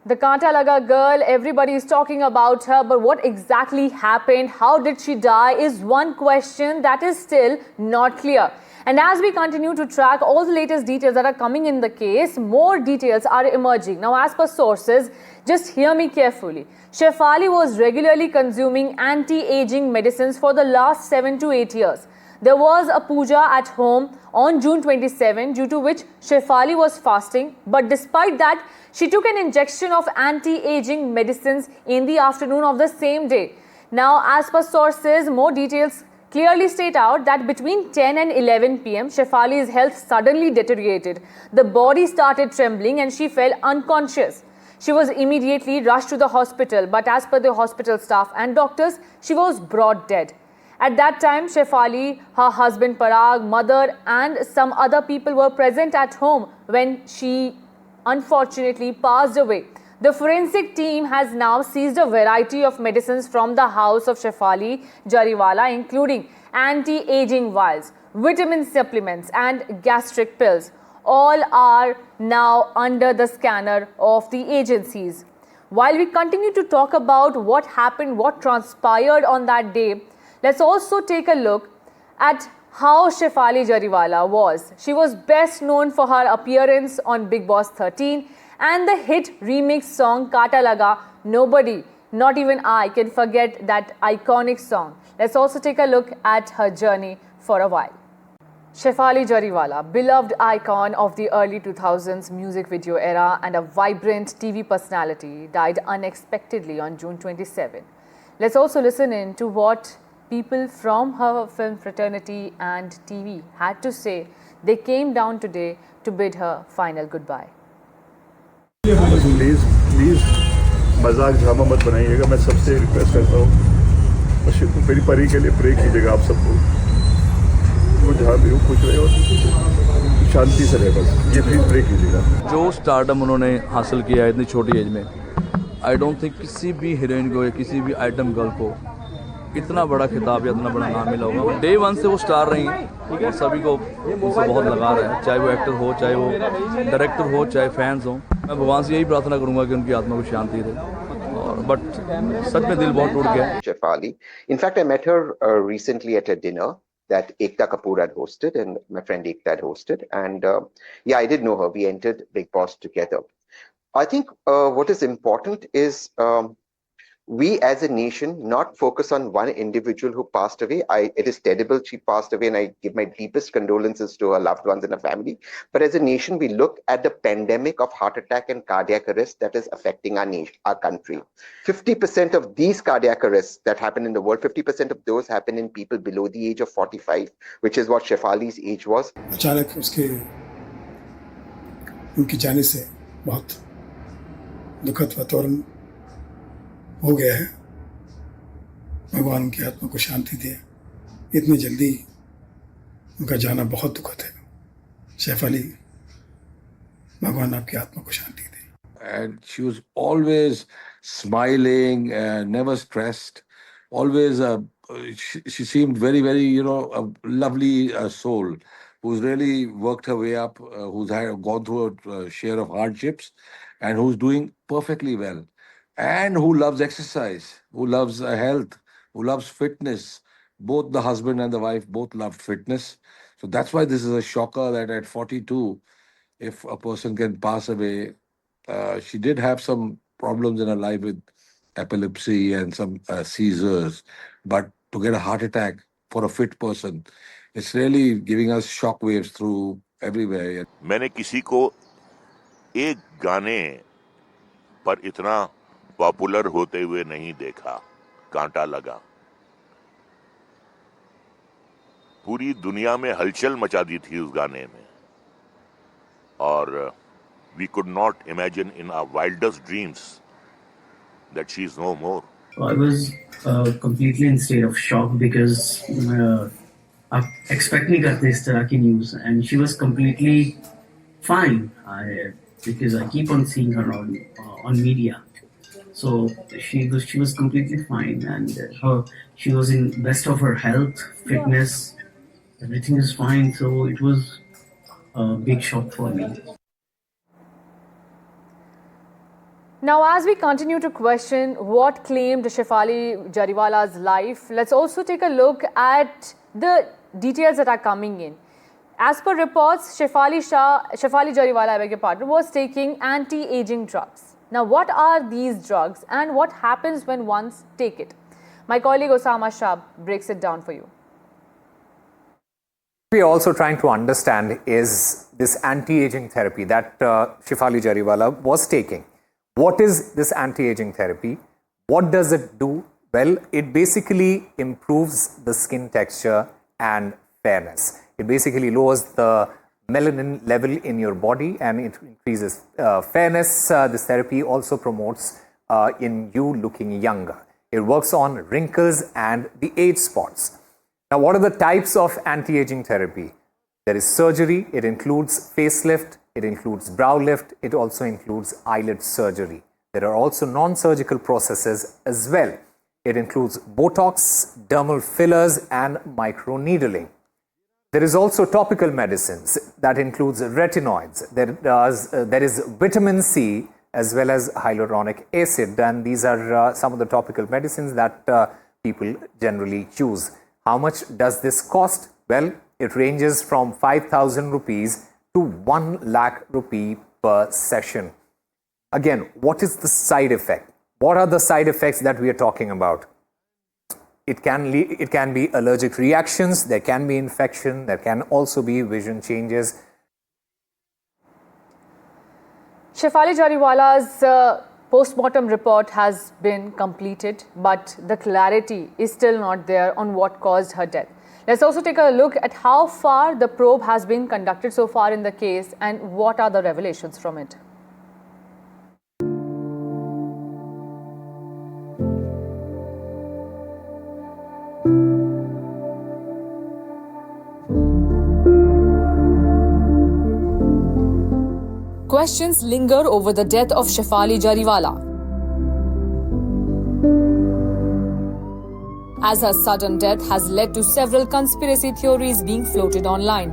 The Kaanta Laga girl, everybody is talking about her, but what exactly happened, how did she die, is one question that is still not clear. And as we continue to track all the latest details that are coming in the case, more details are emerging. Now, as per sources, just hear me carefully. Shefali was regularly consuming anti-aging medicines for the last 7 to 8 years. There was a puja at home on June 27, due to which Shefali was fasting. But despite that, she took an injection of anti-aging medicines in the afternoon of the same day. Now, as per sources, more details clearly state out that between 10 and 11 p.m., Shefali's health suddenly deteriorated. The body started trembling and she fell unconscious. She was immediately rushed to the hospital, but as per the hospital staff and doctors, she was brought dead. At that time, Shefali, her husband Parag, mother and some other people were present at home when she unfortunately passed away. The forensic team has now seized a variety of medicines from the house of Shefali Jariwala, including anti-aging vials, vitamin supplements and gastric pills. All are now under the scanner of the agencies. While we continue to talk about what happened, what transpired on that day, let's also take a look at how Shefali Jariwala was. She was best known for her appearance on Bigg Boss 13 and the hit remix song Kaanta Laga. Nobody, not even I, can forget that iconic song. Let's also take a look at her journey for a while. Shefali Jariwala, beloved icon of the early 2000s music video era and a vibrant TV personality, died unexpectedly on June 27. Let's also listen in to what people from her film fraternity and TV had to say. They came down today to bid her final goodbye. Please मजाक drama मत बनाइएगा, मैं सबसे request करता हूँ और मेरी परी के लिए प्रे कीजिएगा आप सबको, वो जहाँ भी हो खुश रहे और शांति से रहे, बस ये प्लीज़ प्रे कीजिएगा। जो स्टारडम उन्होंने हासिल किया है इतनी छोटी एज में, आई डोंट थिंक किसी भी हीरोइन को या किसी भी आइटम गर्ल को इतना बड़ा खिताब या इतना बड़ा नाम मिला होगा। डे वन से वो स्टार रही हैं और सभी को उनसे बहुत लगाव है, चाहे वो एक्टर हो, चाहे वो डायरेक्टर हो, चाहे फैंस हो। मैं भगवान से यही प्रार्थना करूंगा कि उनकी आत्मा को शांति दे। और बट सच में दिल बहुत टूट गया। Shefali. In fact, I met her recently at a dinner that Ekta Kapoor had hosted and my friend Ekta had hosted. And yeah, I did know her. We entered Bigg Boss together. I think what is important is we as a nation not focus on one individual who passed away. It is terrible she passed away and I give my deepest condolences to her loved ones and her family. But as a nation, we look at the pandemic of heart attack and cardiac arrest that is affecting our country. 50% of these cardiac arrests that happen in the world, 50% of those happen in people below the age of 45, which is what Shefali's age was. अचानक उनकी जाने से बहुत दुखद वातावरण हो गया है। भगवान उनकी आत्मा को शांति दे। इतनी जल्दी उनका जाना बहुत दुखद है। शेफाली, भगवान आपकी आत्मा को शांति दे। And she was always smiling, never stressed. Always, she seemed very, very, a lovely soul who's really worked her way up, who's gone through a share of hardships, and who's doing perfectly well. And who loves exercise, who loves health, who loves fitness. Both the husband and the wife both loved fitness. So that's why this is a shocker that at 42, if a person can pass away, she did have some problems in her life with epilepsy and some seizures. But to get a heart attack for a fit person, it's really giving us shock waves through everywhere. मैंने किसी को एक गाने पर इतना popular होते हुए नहीं देखा। कांटा लगा पूरी दुनिया में हलचल मचा दी थी उस गाने में, और we could not imagine in our wildest dreams that she is no more. I was completely in state of shock because I expect नहीं करते इस तरह की news, and she was completely fine. Because I keep on seeing her on media. So she was completely fine, and she was in best of her health, fitness, everything is fine. So it was a big shock for me. Now, as we continue to question what claimed Shefali Jariwala's life, let's also take a look at the details that are coming in. As per reports, Shefali Jariwala, I beg your pardon, was taking anti-aging drugs. Now, what are these drugs and what happens when one take it? My colleague Osama Shah breaks it down for you. What we are also trying to understand is this anti-aging therapy that Shefali Jariwala was taking. What is this anti-aging therapy? What does it do? Well, it basically improves the skin texture and fairness. It basically lowers the melanin level in your body and it increases fairness. This therapy also promotes in you looking younger. It works on wrinkles and the age spots. Now, what are the types of anti-aging therapy? There is surgery. It includes facelift. It includes brow lift. It also includes eyelid surgery. There are also non-surgical processes as well. It includes Botox, dermal fillers, and microneedling. There is also topical medicines that includes retinoids. There is vitamin C as well as hyaluronic acid, and these are some of the topical medicines that people generally choose. How much does this cost? Well, it ranges from 5,000 rupees to 1 lakh rupee per session. Again, what is the side effect? What are the side effects that we are talking about? It can be allergic reactions, there can be infection, there can also be vision changes. Shefali Jariwala's post-mortem report has been completed, but the clarity is still not there on what caused her death. Let's also take a look at how far the probe has been conducted so far in the case and what are the revelations from it. Questions linger over the death of Shefali Jariwala, as her sudden death has led to several conspiracy theories being floated online.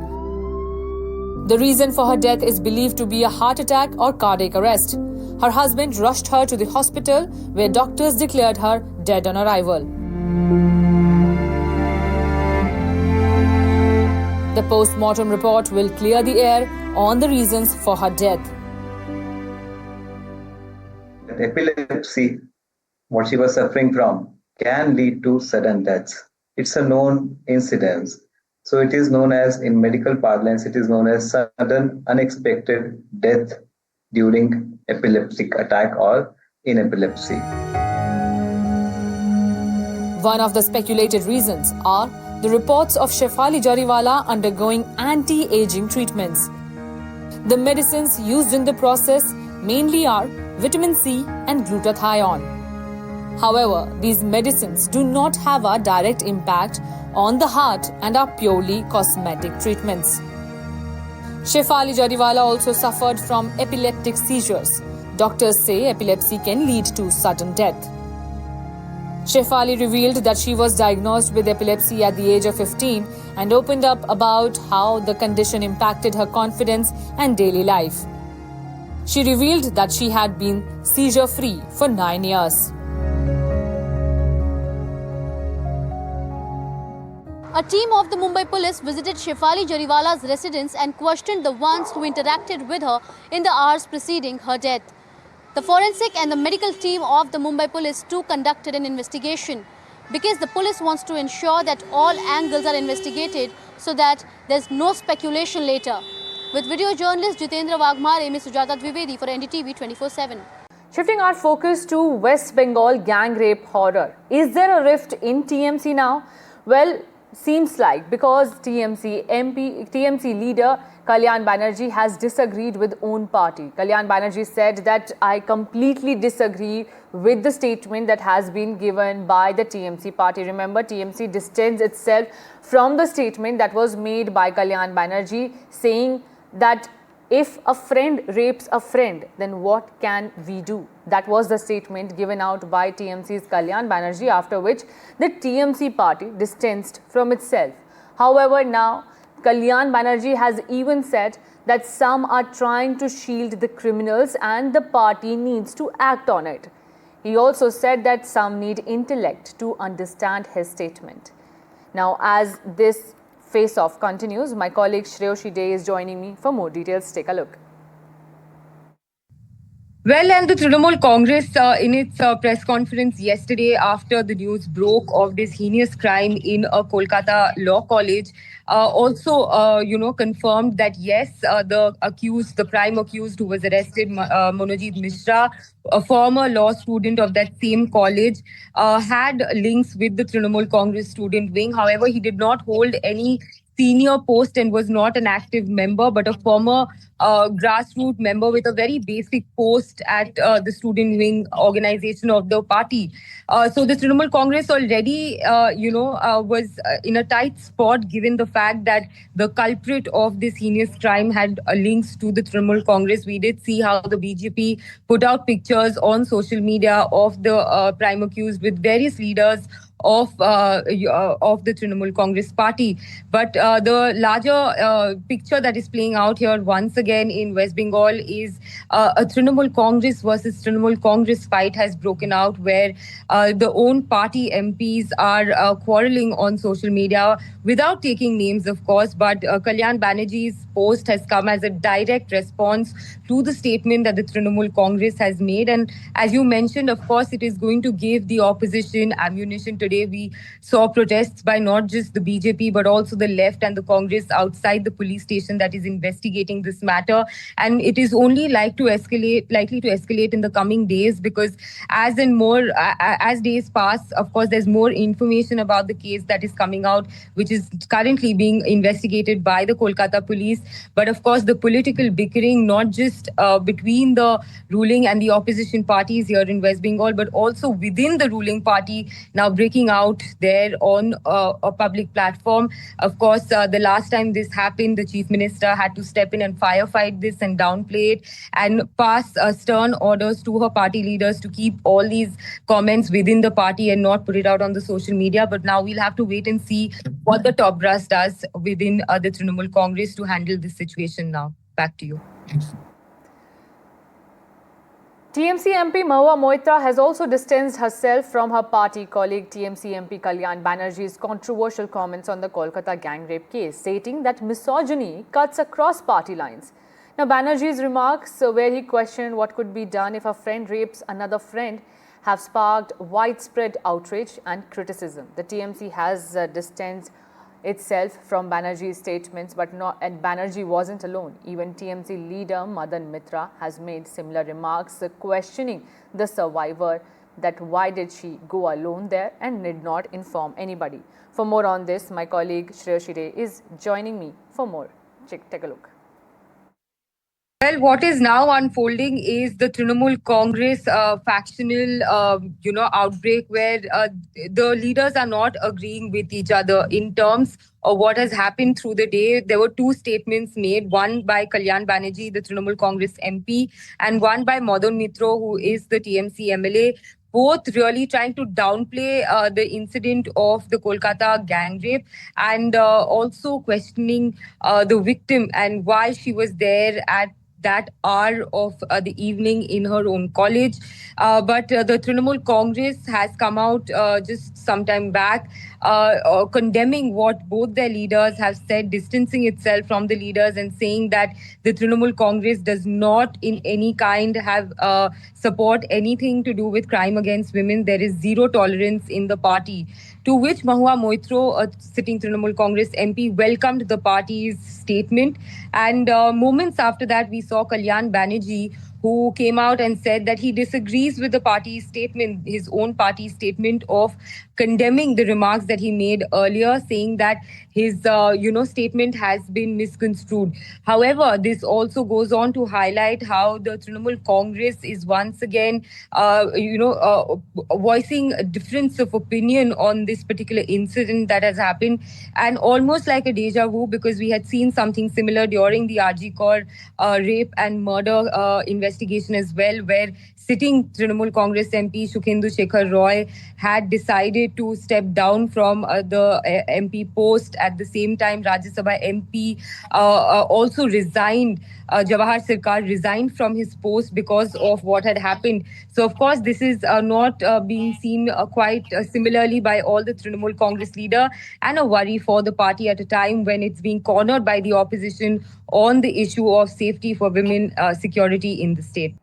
The reason for her death is believed to be a heart attack or cardiac arrest. Her husband rushed her to the hospital where doctors declared her dead on arrival. The post-mortem report will clear the air on the reasons for her death. Epilepsy, what she was suffering from, can lead to sudden deaths. It's a known incidence. So it is known as, in medical parlance, it is known as sudden unexpected death during epileptic attack or in epilepsy. One of the speculated reasons are the reports of Shefali Jariwala undergoing anti-aging treatments. The medicines used in the process mainly are vitamin C and glutathione. However, these medicines do not have a direct impact on the heart and are purely cosmetic treatments. Shefali Jariwala also suffered from epileptic seizures. Doctors say epilepsy can lead to sudden death. Shefali revealed that she was diagnosed with epilepsy at the age of 15 and opened up about how the condition impacted her confidence and daily life. She revealed that she had been seizure-free for 9 years. A team of the Mumbai police visited Shefali Jariwala's residence and questioned the ones who interacted with her in the hours preceding her death. The forensic and the medical team of the Mumbai police too conducted an investigation because the police wants to ensure that all angles are investigated so that there's no speculation later. With video journalist Jitendra Wagmare, Ms. Sujata Dwivedi for NDTV 24/7. Shifting our focus to West Bengal gang rape horror. Is there a rift in TMC now? Well, seems like, because TMC leader Kalyan Banerjee has disagreed with own party. Kalyan Banerjee said that I completely disagree with the statement that has been given by the TMC party. Remember, TMC distanced itself from the statement that was made by Kalyan Banerjee, saying that if a friend rapes a friend, then what can we do? That was the statement given out by TMC's Kalyan Banerjee, after which the TMC party distanced from itself. However, now Kalyan Banerjee has even said that some are trying to shield the criminals and the party needs to act on it. He also said that some need intellect to understand his statement. Now, as this face-off continues, my colleague Shreyoshi Day is joining me for more details. Take a look. Well, and the Trinamool Congress, in its press conference yesterday after the news broke of this heinous crime in a Kolkata law college, also, confirmed that yes, the prime accused who was arrested, Monojit Mishra, a former law student of that same college, had links with the Trinamool Congress student wing. However, he did not hold any senior post and was not an active member, but a former grassroots member with a very basic post at the student wing organization of the party. So the Trinamool Congress already, was in a tight spot given the fact that the culprit of this heinous crime had links to the Trinamool Congress. We did see how the BJP put out pictures on social media of the prime accused with various leaders of the Trinamool Congress party. But the larger picture that is playing out here once again in West Bengal is a Trinamool Congress versus Trinamool Congress fight has broken out, where the own party MPs are quarreling on social media without taking names, of course. But Kalyan Banerjee's post has come as a direct response to the statement that the Trinamool Congress has made. And as you mentioned, of course, it is going to give the opposition ammunition. Today we saw protests by not just the BJP but also the left and the Congress outside the police station that is investigating this matter. And it is only likely to escalate in the coming days, because as days pass, of course, there's more information about the case that is coming out, which is currently being investigated by the Kolkata police. But of course, the political bickering, not just between the ruling and the opposition parties here in West Bengal, but also within the ruling party, now breaking out there on a public platform. Of course, the last time this happened, the chief minister had to step in and firefight this and downplay it and pass stern orders to her party leaders to keep all these comments within the party and not put it out on the social media. But now we'll have to wait and see what the top brass does within the Trinamool Congress to handle this situation now. Back to you. TMC MP Mahua Moitra has also distanced herself from her party colleague TMC MP Kalyan Banerjee's controversial comments on the Kolkata gang rape case, stating that misogyny cuts across party lines. Now, Banerjee's remarks, where he questioned what could be done if a friend rapes another friend, have sparked widespread outrage and criticism. The TMC has distanced itself from Banerjee's statements, and Banerjee wasn't alone. Even TMC leader Madan Mitra has made similar remarks, questioning the survivor that why did she go alone there and did not inform anybody. For more on this, my colleague Shreyoshi Day is joining me for more. Take a look. Well, what is now unfolding is the Trinamool Congress factional, outbreak, where the leaders are not agreeing with each other in terms of what has happened through the day. There were two statements made, one by Kalyan Banerjee, the Trinamool Congress MP, and one by Madan Mitra, who is the TMC MLA, both really trying to downplay the incident of the Kolkata gang rape and also questioning the victim and why she was there at that hour of the evening in her own college. But the Trinamool Congress has come out just some time back condemning what both their leaders have said, distancing itself from the leaders and saying that the Trinamool Congress does not in any kind have support anything to do with crime against women. There is zero tolerance in the party. To which Mahua Moitra, a sitting Trinamool Congress MP, welcomed the party's statement. And moments after that, we saw Kalyan Banerjee, who came out and said that he disagrees with the party's statement, his own party statement of condemning the remarks that he made earlier, saying that his statement has been misconstrued. However, this also goes on to highlight how the Trinamool Congress is once again voicing a difference of opinion on this particular incident that has happened, and almost like a deja vu, because we had seen something similar during the RG Kaur rape and murder investigation as well, where sitting Trinamool Congress MP Shukhendu Shekhar Roy had decided to step down from the MP post. At the same time, Rajya Sabha MP also resigned. Jawahar Sircar resigned from his post because of what had happened. So, of course, this is not being seen quite similarly by all the Trinamool Congress leader, and a worry for the party at a time when it's being cornered by the opposition on the issue of safety for women, security in the state.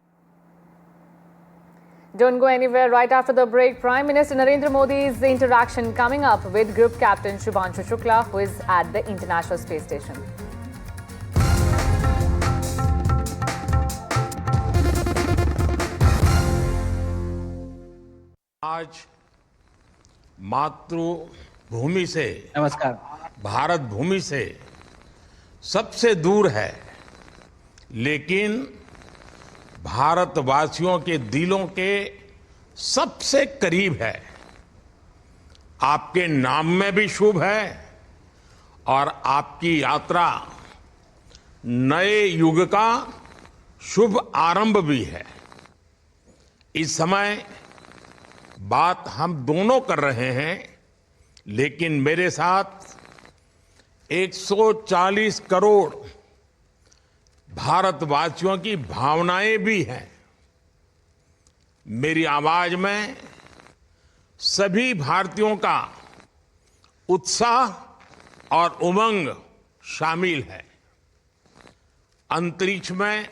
Don't go anywhere. Right after the break, Prime Minister Narendra Modi's interaction coming up with Group Captain Shubhanshu Shukla, who is at the International Space Station. आज मातृभूमि से, नमस्कार, भारत भूमि से सबसे दूर है, लेकिन भारतवासियों के दिलों के सबसे करीब है। आपके नाम में भी शुभ है और आपकी यात्रा नए युग का शुभ आरंभ भी है। इस समय बात हम दोनों कर रहे हैं, लेकिन मेरे साथ 140 करोड़ भारतवासियों की भावनाएं भी हैं। मेरी आवाज में सभी भारतीयों का उत्साह और उमंग शामिल है। अंतरिक्ष में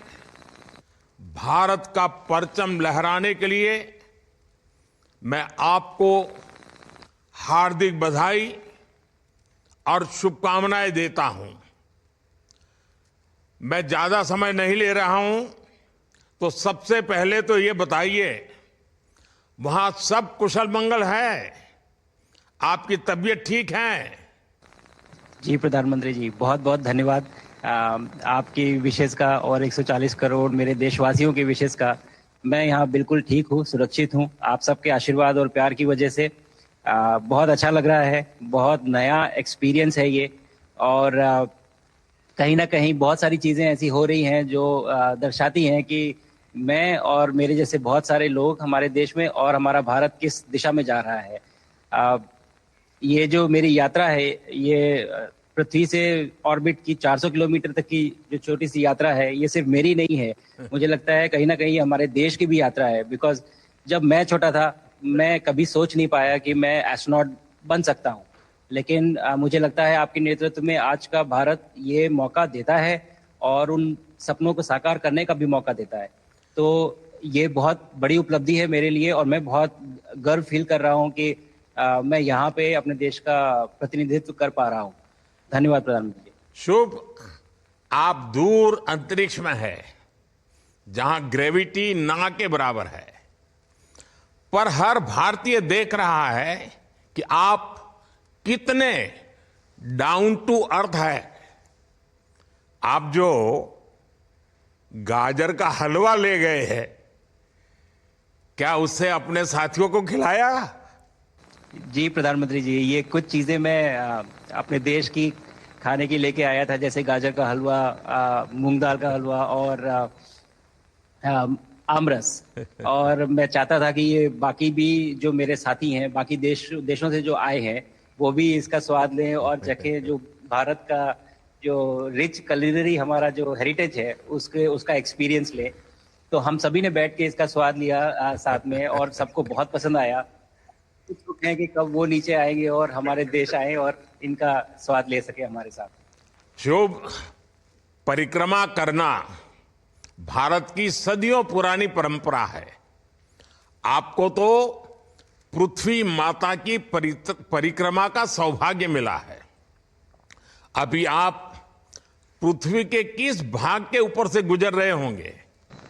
भारत का परचम लहराने के लिए मैं आपको हार्दिक बधाई और शुभकामनाएं देता हूं। मैं ज्यादा समय नहीं ले रहा हूं, तो सबसे पहले तो ये बताइए, वहां सब कुशल मंगल है? आपकी तबीयत ठीक है? जी प्रधानमंत्री जी, बहुत बहुत धन्यवाद आपकी विशेष का और 140 करोड़ मेरे देशवासियों की विशेष का। मैं यहाँ बिल्कुल ठीक हूँ, सुरक्षित हूँ। आप सबके आशीर्वाद और प्यार की वजह से बहुत अच्छा लग रहा है। बहुत नया एक्सपीरियंस है ये, और कहीं ना कहीं बहुत सारी चीज़ें ऐसी हो रही हैं जो दर्शाती हैं कि मैं और मेरे जैसे बहुत सारे लोग हमारे देश में और हमारा भारत किस दिशा में जा रहा है। ये जो मेरी यात्रा है, ये पृथ्वी से ऑर्बिट की 400 किलोमीटर तक की जो छोटी सी यात्रा है, ये सिर्फ मेरी नहीं है। मुझे लगता है कहीं ना कहीं हमारे देश की भी यात्रा है। बिकॉज जब मैं छोटा था, मैं कभी सोच नहीं पाया कि मैं एस्ट्रोनॉट बन सकता हूँ, लेकिन मुझे लगता है आपके नेतृत्व में आज का भारत ये मौका देता है और उन सपनों को साकार करने का भी मौका देता है। तो ये बहुत बड़ी उपलब्धि है मेरे लिए, और मैं बहुत गर्व फील कर रहा हूँ कि मैं यहाँ पे अपने देश का प्रतिनिधित्व कर पा रहा हूँ। धन्यवाद प्रधानमंत्री जी। शुभ, आप दूर अंतरिक्ष में है, जहां ग्रेविटी ना के बराबर है, पर हर भारतीय देख रहा है कि आप कितने डाउन टू अर्थ है। आप जो गाजर का हलवा ले गए हैं, क्या उससे अपने साथियों को खिलाया? जी प्रधानमंत्री जी, ये कुछ चीज़ें मैं अपने देश की खाने की लेके आया था, जैसे गाजर का हलवा, मूंग दाल का हलवा और आमरस। और मैं चाहता था कि ये बाकी भी जो मेरे साथी हैं, बाकी देशों से जो आए हैं, वो भी इसका स्वाद लें और चखें, जो भारत का जो रिच कुलिनरी हमारा जो हेरिटेज है उसका एक्सपीरियंस लें। तो हम सभी ने बैठ के इसका स्वाद लिया साथ में, और सबको बहुत पसंद आया। कुछ लोग हैं कि कब वो नीचे आएंगे और हमारे देश आए और इनका स्वाद ले सके हमारे साथ। शुभ, परिक्रमा करना भारत की सदियों पुरानी परंपरा है। आपको तो पृथ्वी माता की परिक्रमा का सौभाग्य मिला है। अभी आप पृथ्वी के किस भाग के ऊपर से गुजर रहे होंगे?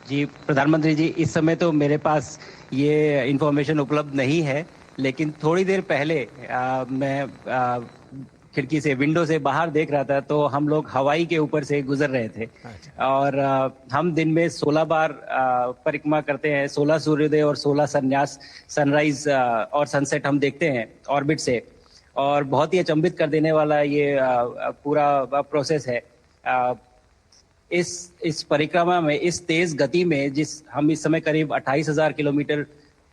जी प्रधानमंत्री जी, इस समय तो मेरे पास ये इंफॉर्मेशन उपलब्ध नहीं है, लेकिन थोड़ी देर पहले मैं खिड़की से, विंडो से बाहर देख रहा था, तो हम लोग हवाई के ऊपर से गुजर रहे थे। और हम दिन में 16 बार परिक्रमा करते हैं, 16 सूर्योदय और 16 सनराइज और सनसेट हम देखते हैं ऑर्बिट से। और बहुत ही अचंभित कर देने वाला ये पूरा प्रोसेस है। इस परिक्रमा में, इस तेज गति में, जिस हम इस समय करीब 28,000 किलोमीटर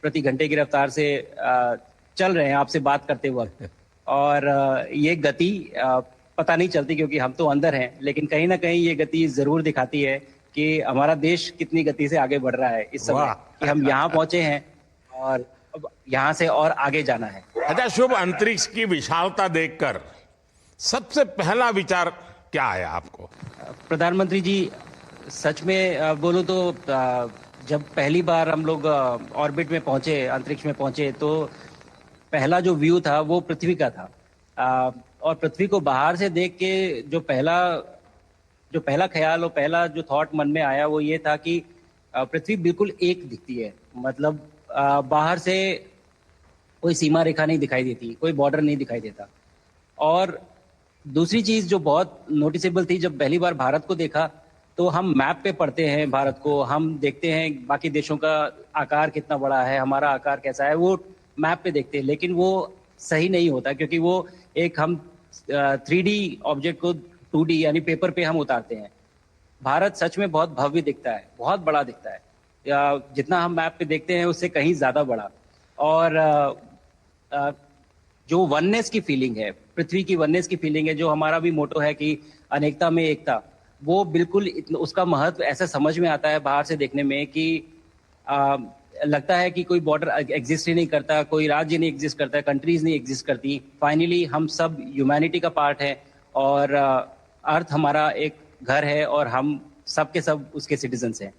प्रति घंटे की रफ्तार से चल रहे हैं आपसे बात करते वक्त, और ये गति पता नहीं चलती क्योंकि हम तो अंदर हैं, लेकिन कहीं ना कहीं ये गति जरूर दिखाती है कि हमारा देश कितनी गति से आगे बढ़ रहा है इस समय, कि हम यहाँ पहुंचे हैं और अब यहाँ से और आगे जाना है। अच्छा शुभ, अंतरिक्ष की विशालता देखकर सबसे पहला विचार क्या आया आपको? प्रधानमंत्री जी, सच में बोलो तो जब पहली बार हम लोग ऑर्बिट में पहुंचे, अंतरिक्ष में पहुंचे, तो पहला जो व्यू था वो पृथ्वी का था, और पृथ्वी को बाहर से देख के जो पहला ख्याल और पहला जो थॉट मन में आया वो ये था कि पृथ्वी बिल्कुल एक दिखती है, मतलब बाहर से कोई सीमा रेखा नहीं दिखाई देती, कोई बॉर्डर नहीं दिखाई देता। और दूसरी चीज जो बहुत नोटिसेबल थी, जब पहली बार भारत को देखा तो हम मैप पे पढ़ते हैं भारत को, हम देखते हैं बाकी देशों का आकार कितना बड़ा है, हमारा आकार कैसा है, वो मैप पे देखते हैं, लेकिन वो सही नहीं होता क्योंकि वो एक हम 3D ऑब्जेक्ट को 2D यानी पेपर पे हम उतारते हैं। भारत सच में बहुत भव्य दिखता है, बहुत बड़ा दिखता है, जितना हम मैप पे देखते हैं उससे कहीं ज्यादा बड़ा। और जो वननेस की फीलिंग है, पृथ्वी की वननेस की फीलिंग है, जो हमारा भी मोटो है कि अनेकता में एकता, वो बिल्कुल उसका महत्व ऐसा समझ में आता है बाहर से देखने में कि लगता है कि कोई बॉर्डर एग्जिस्ट ही नहीं करता, कोई राज्य नहीं एग्जिस्ट करता, कंट्रीज नहीं एग्जिस्ट करती। फाइनली हम सब ह्यूमैनिटी का पार्ट है और अर्थ हमारा एक घर है और हम सब के सब उसके सिटीजन्स हैं।